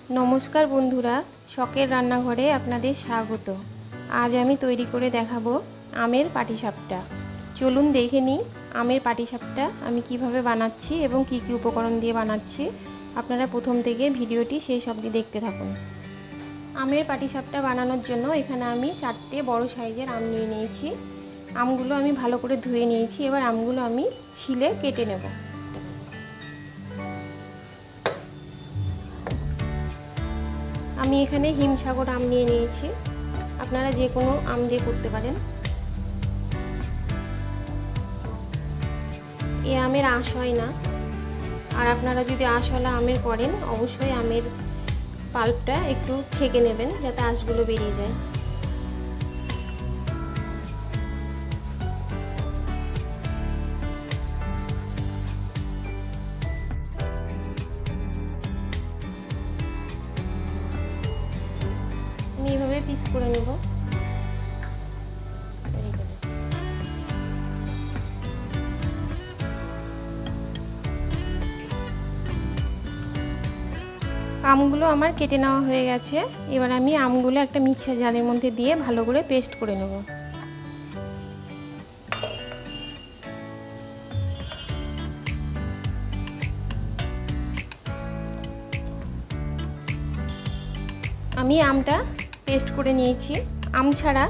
नमस्कार बंधुरा शखेर रान्नाघरे आपनादेर स्वागत। आज आमी तैरी करे देखाबो आमेर पाटिसापटा। चलुन देखे निई आमेर पाटिसापटा आमी किभाबे बानाच्छि एबं की उपकरण दिये बानाच्छि। आपनारा प्रथम थेके भिडियोटी शेष अब्दि देखते थाकुन। आमेर पाटिसापटा बानानोर जोन्नो एखाने आमी 4टे बड़ो साइजेर आम निये नियेछि। আমগুলো আমি ভালো করে ধুয়ে নিয়েছি। এবার আমগুলো আমি ছিলে কেটে নেব। আমি এখানে হিমসাগর আম নিয়ে নিয়েছি, আপনারা যে কোনো আম দিয়ে করতে পারেন। এই আমের আঁশ হয় না, আর আপনারা যদি আঁশওয়ালা আমের করেন অবশ্যই আমের পাল্পটা একটু ছেঁকে নেবেন যাতে আঁশগুলো বেরিয়ে যায়। এইভাবে পিস করে নেব। আমগুলো আমার কেটে নেওয়া হয়ে গেছে। এবার আমি আমগুলো একটা মিক্সার জারের মধ্যে দিয়ে ভালো করে পেস্ট করে নেব। আমি আমটা পেস্ট করে নিয়েছি। আম ছাড়া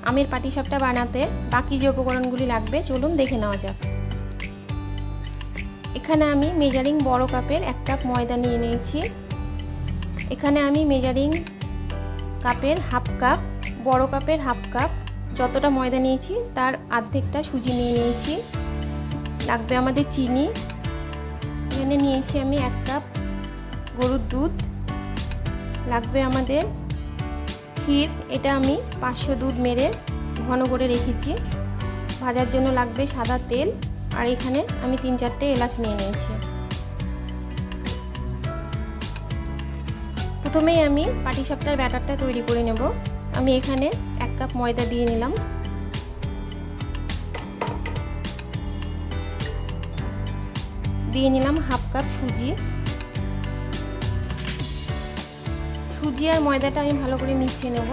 আমের পাটিসাপটা বানাতে বাকি যে উপকরণগুলি লাগবে চলুন দেখে নেওয়া যাক। এখানে আমি মেজারিং বড় কাপের 1 কাপ ময়দা নিয়ে নিয়েছি। এখানে আমি মেজারিং কাপের হাফ কাপ, বড় কাপের হাফ কাপ যতটা ময়দা নিয়েছি তার অর্ধেকটা সুজি নিয়ে নিয়েছি। লাগবে আমাদের চিনি। এখানে নিয়েছি আমি 1 কাপ গরুর দুধ। লাগবে আমাদের ক্ষীর, এটা আমি 500 দুধ মেরে ঘন করে রেখেছি। ভাজার জন্য লাগবে সাদা তেল, আর এখানে আমি 3-4টে এলাচ নিয়ে নিয়েছি। প্রথমেই আমি পাটিসাপটার ব্যাটারটা তৈরি করে নেব। আমি এখানে 1 কাপ ময়দা দিয়ে নিলাম। দিয়ে নিলাম হাফ কাপ সুজি। সুজি আর ময়দাটা আমি ভালো করে মিশিয়ে নেব।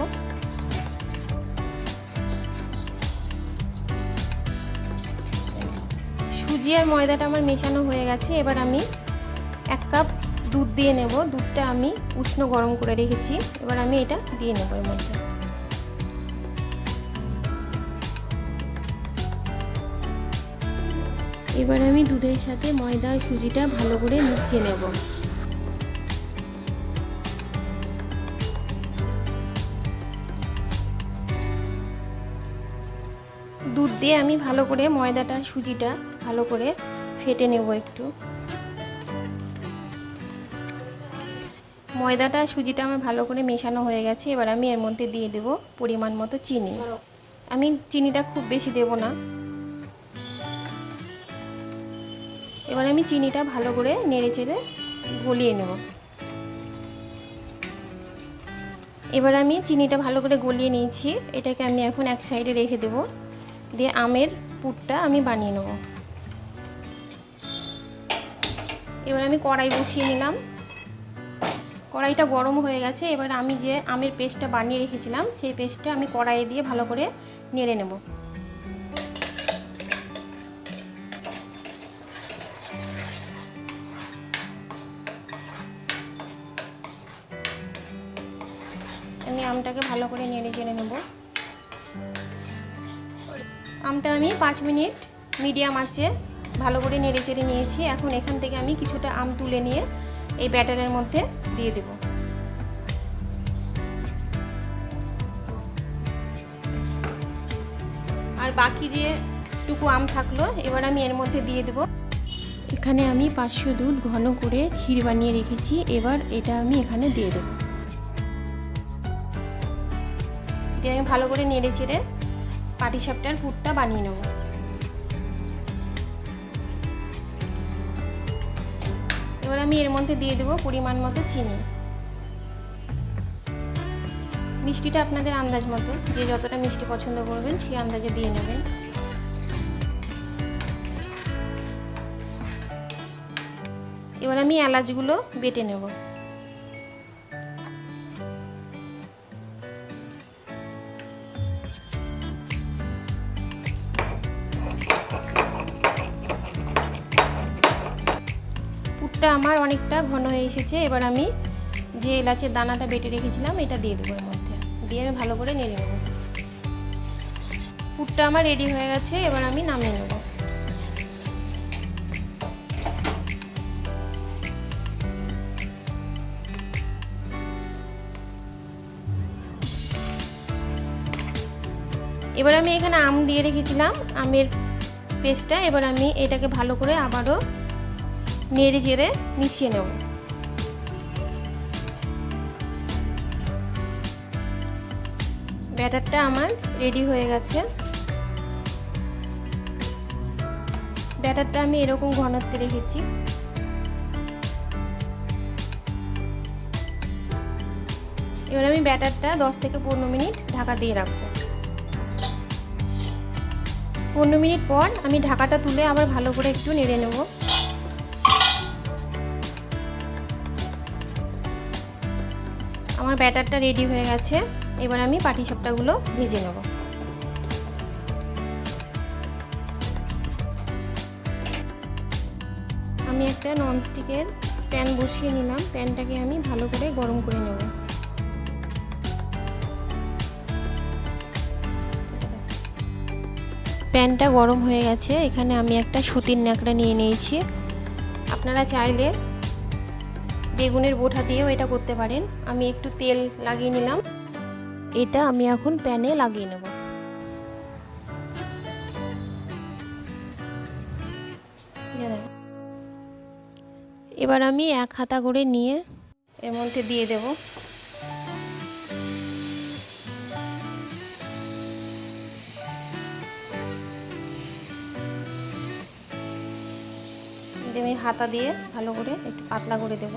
সুজি আর ময়দাটা আমার মেশানো হয়ে গেছে। এবার আমি 1 কাপ দুধ দিয়ে নেব। দুধটা আমি উষ্ণ গরম করে রেখেছি। এবার আমি এটা দিয়ে নেব এর মধ্যে। এবার আমি দুধের সাথে ময়দা আর সুজিটা ভালো করে মিশিয়ে নেব। দুধ দিয়ে আমি ভালো করে ময়দাটা সুজিটা ভালো করে ফেটে নেব একটু। ময়দাটা সুজিটা আমার ভালো করে মেশানো হয়ে গেছে। এবার আমি এর মধ্যে দিয়ে দেব পরিমাণ মতো চিনি। আমি চিনিটা খুব বেশি দেব না। এবার আমি চিনিটা ভালো করে নেড়ে চেড়ে গলিয়ে নেব। এবার আমি চিনিটা ভালো করে গলিয়ে নিয়েছি। এটাকে আমি এখন এক সাইডে রেখে দেব। দিয়ে আমের পুরটা আমি বানিয়ে নেব। এবার আমি কড়াই বসিয়ে নিলাম। কড়াইটা গরম হয়ে গেছে। এবার আমি যে আমের পেস্টটা বানিয়ে রেখেছিলাম সেই পেস্টটা আমি কড়াইয়ে দিয়ে ভালো করে নেড়ে নেব। আমি আমটাকে ভালো করে নেড়ে চেড়ে নেব। আমটা আমি 5 মিনিট মিডিয়াম আঁচে ভালো করে নেড়ে চেড়ে নিয়েছি। এখন এখান থেকে আমি কিছুটা আম তুলে নিয়ে এই ব্যাটারের মধ্যে দিয়ে দেব। আর বাকি যেটুকু আম থাকলো এবার আমি এর মধ্যে দিয়ে দেব। এখানে আমি 500 দুধ ঘন করে ক্ষীর বানিয়ে রেখেছি। এবার এটা আমি এখানে দিয়ে দেব। দিয়ে আমি ভালো করে নেড়ে চেড়ে পাটিসাপটার পুরটা বানিয়ে নেব। এবার আমি এর মধ্যে দিয়ে দেব পরিমাণ মতো চিনি। মিষ্টিটা আপনাদের আন্দাজ মতো, যে যতটা মিষ্টি পছন্দ করবেন সেই আন্দাজে দিয়ে নেবেন। এবার আমি এলাচগুলো বেটে নেব। পুরটা আমার অনেকটা ঘন হয়ে এসেছে। এবার আমি যে এলাচের দানাটা বেটে রেখেছিলাম এটা দিয়ে দেবো এর মধ্যে, দিয়ে আমি ভালো করে নেড়ে নেব। পুরটা আমার রেডি হয়ে গেছে, এবার আমি নামিয়ে নেব। এবার আমি এখানে আম দিয়ে রেখেছিলাম, আমের পেস্টটা। এবার আমি এটাকে ভালো করে আবারও নেড়ে চেড়ে মিশিয়ে নেব। ব্যাটারটা আমার রেডি হয়ে গেছে। ব্যাটারটা আমি এরকম ঘনত্বে রেখেছি। এবার আমি ব্যাটারটা 10 থেকে 15 মিনিট ঢাকা দিয়ে রাখবো। 15 মিনিট পর আমি ঢাকাটা তুলে আবার ভালো করে একটু নেড়ে নেব। আমার ব্যাটারটা রেডি হয়ে গেছে। এবার আমি পাটিসাপটাগুলো ভেজে নেব। আমি একটা ননস্টিকের প্যান বসিয়ে নিলাম। প্যানটাকে আমি ভালো করে গরম করে নেব। প্যানটা গরম হয়ে গেছে। এখানে আমি একটা সুতির ন্যাকড়া নিয়ে নিয়েছি। আপনারা চাইলে বেগুনের বোঁটা দিয়েও এটা করতে পারেন। আমি একটু তেল লাগিয়ে নিলাম। এটা আমি এখন প্যানে লাগিয়ে নেব। এবার আমি এক হাতা করে নিয়ে এর মধ্যে দিয়ে দেব। আমি হাতা দিয়ে ভালো করে একটু পাতলা করে দেব।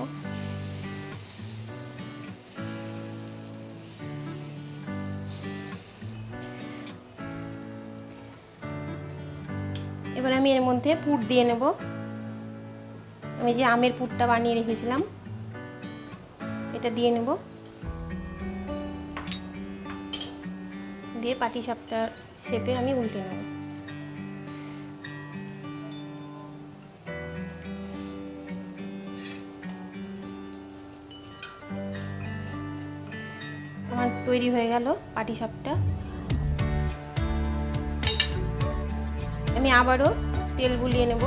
এবার আমি এর মধ্যে পুর দিয়ে নেব। আমি যে আমের পুরটা বানিয়ে রেখেছিলাম এটা দিয়ে নেব। দিয়ে পাটিসাপটার শেপে আমি উল্টে নেব। আমার তৈরি হয়ে গেল পাটিসাপটা। আমি আবারও তেল বুলিয়ে নেব।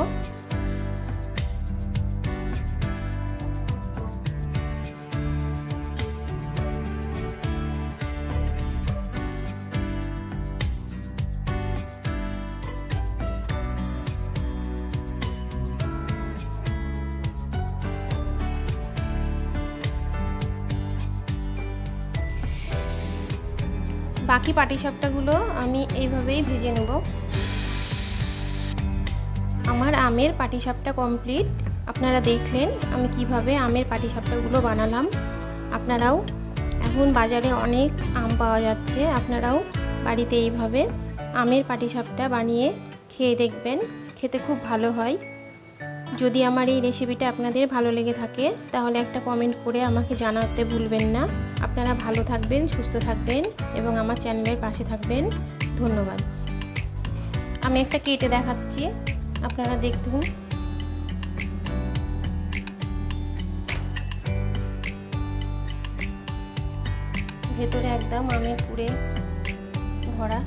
বাকি পাটিসাপটাগুলো আমি এইভাবেই ভেজে নেব। আমার আমের পাটিসাপটা কমপ্লিট। আপনারা দেখলেন আমি কিভাবে আমের পাটিসাপটাগুলো বানালাম। আপনারাও এখন বাজারে অনেক আম পাওয়া যাচ্ছে, আপনারাও বাড়িতে এইভাবে আমের পাটিসাপটা বানিয়ে খেয়ে দেখবেন, খেতে খুব ভালো হয়। যদি আমার এই রেসিপিটা আপনাদের ভালো লেগে থাকে তাহলে একটা কমেন্ট করে আমাকে জানাতে ভুলবেন না। আপনারা ভালো থাকবেন, সুস্থ থাকবেন এবং আমার চ্যানেলের পাশে থাকবেন। ধন্যবাদ। আমি একটা কেটে দেখাচ্ছি, আপনারা দেখুন। ভেতরে একদম আমের পুরে ভরা।